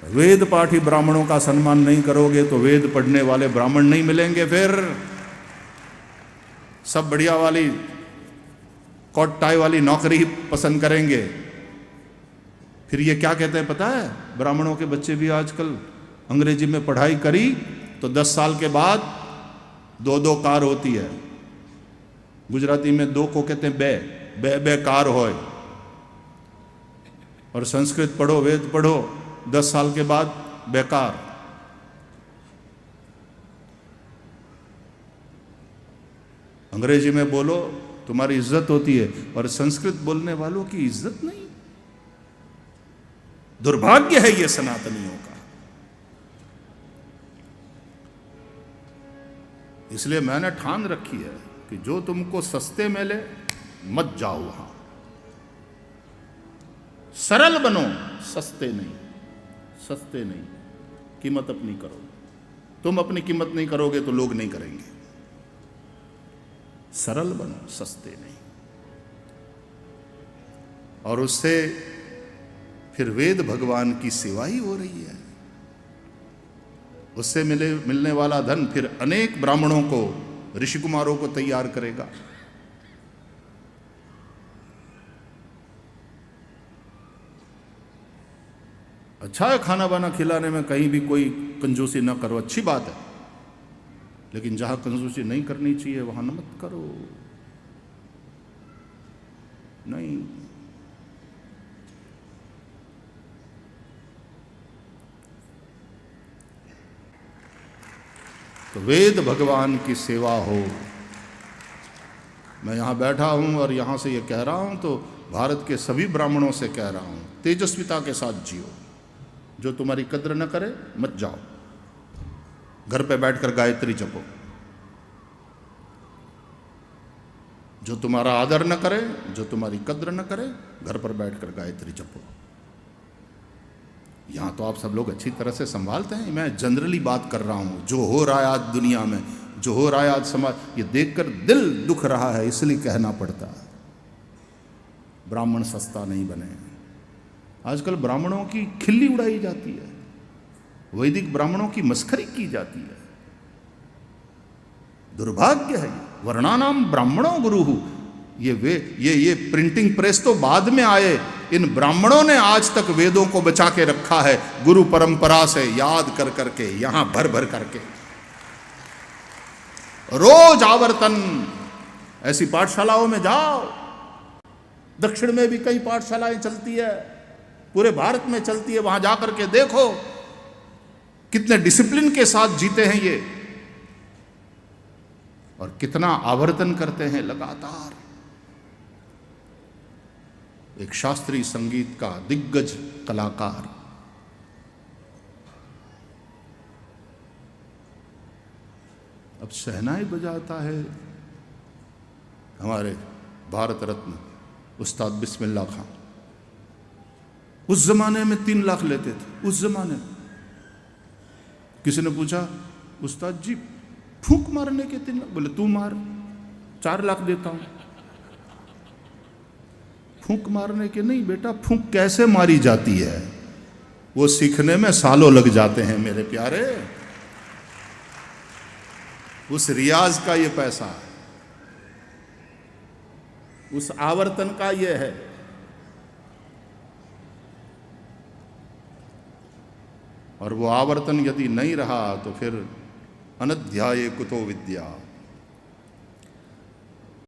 वेद पाठी ब्राह्मणों का सम्मान नहीं करोगे तो वेद पढ़ने वाले ब्राह्मण नहीं मिलेंगे। फिर सब बढ़िया वाली कोट टाई वाली नौकरी ही पसंद करेंगे। फिर ये क्या कहते हैं पता है, ब्राह्मणों के बच्चे भी आजकल अंग्रेजी में पढ़ाई करी तो 10 साल के बाद 2-2 कार होती है। गुजराती में 2 को कहते हैं बे कार होय। और संस्कृत पढ़ो, वेद पढ़ो, 10 साल के बाद बेकार। अंग्रेजी में बोलो तुम्हारी इज्जत होती है और संस्कृत बोलने वालों की इज्जत नहीं। दुर्भाग्य है ये सनातनियों का। इसलिए मैंने ठान रखी है कि जो तुमको सस्ते मिले मत जाओ वहां। सरल बनो, सस्ते नहीं, सस्ते नहीं। कीमत अपनी करो। तुम अपनी कीमत नहीं करोगे तो लोग नहीं करेंगे। सरल बनो, सस्ते नहीं। और उससे फिर वेद भगवान की सेवा ही हो रही है। उससे मिलने वाला धन फिर अनेक ब्राह्मणों को, ऋषि कुमारों को तैयार करेगा। अच्छा है खाना वाना खिलाने में कहीं भी कोई कंजूसी ना करो, अच्छी बात है। लेकिन जहां कंजूसी नहीं करनी चाहिए वहां न मत करो। नहीं। तो वेद भगवान की सेवा हो। मैं यहां बैठा हूं और यहां से ये कह रहा हूं तो भारत के सभी ब्राह्मणों से कह रहा हूं, तेजस्विता के साथ जियो। जो तुम्हारी कद्र न करे मत जाओ। घर पे बैठकर गायत्री जपो। जो तुम्हारा आदर न करे, जो तुम्हारी कद्र न करे, घर पर बैठकर गायत्री जपो। यहां तो आप सब लोग अच्छी तरह से संभालते हैं। मैं जनरली बात कर रहा हूं, जो हो रहा है आज दुनिया में, जो हो रहा है आज समाज, ये देखकर दिल दुख रहा है, इसलिए कहना पड़ता है। ब्राह्मण सस्ता नहीं बने। आजकल ब्राह्मणों की खिल्ली उड़ाई जाती है, वैदिक ब्राह्मणों की मस्खरी की जाती है। दुर्भाग्य है। वर्णानाम ब्राह्मणों गुरुहु। ये प्रिंटिंग प्रेस तो बाद में आए। इन ब्राह्मणों ने आज तक वेदों को बचा के रखा है, गुरु परंपरा से याद कर करके, यहां भर भर करके। रोज आवर्तन। ऐसी पाठशालाओं में जाओ। दक्षिण में भी कई पाठशालाएं चलती है, पूरे भारत में चलती है। वहां जाकर के देखो कितने डिसिप्लिन के साथ जीते हैं ये, और कितना आवर्तन करते हैं लगातार। एक शास्त्रीय संगीत का दिग्गज कलाकार अब शहनाई बजाता है। हमारे भारत रत्न उस्ताद बिस्मिल्लाह खां उस जमाने में 3 लाख लेते थे। उस जमाने में किसी ने पूछा, उस्ताद जी फूंक मारने के 3 लाख? बोले तू मार, 4 लाख देता हूं। फूंक मारने के नहीं बेटा, फूंक कैसे मारी जाती है वो सीखने में सालों लग जाते हैं मेरे प्यारे। उस रियाज का ये पैसा है, उस आवर्तन का ये है। और वो आवर्तन यदि नहीं रहा तो फिर अनध्याये कुतो विद्या।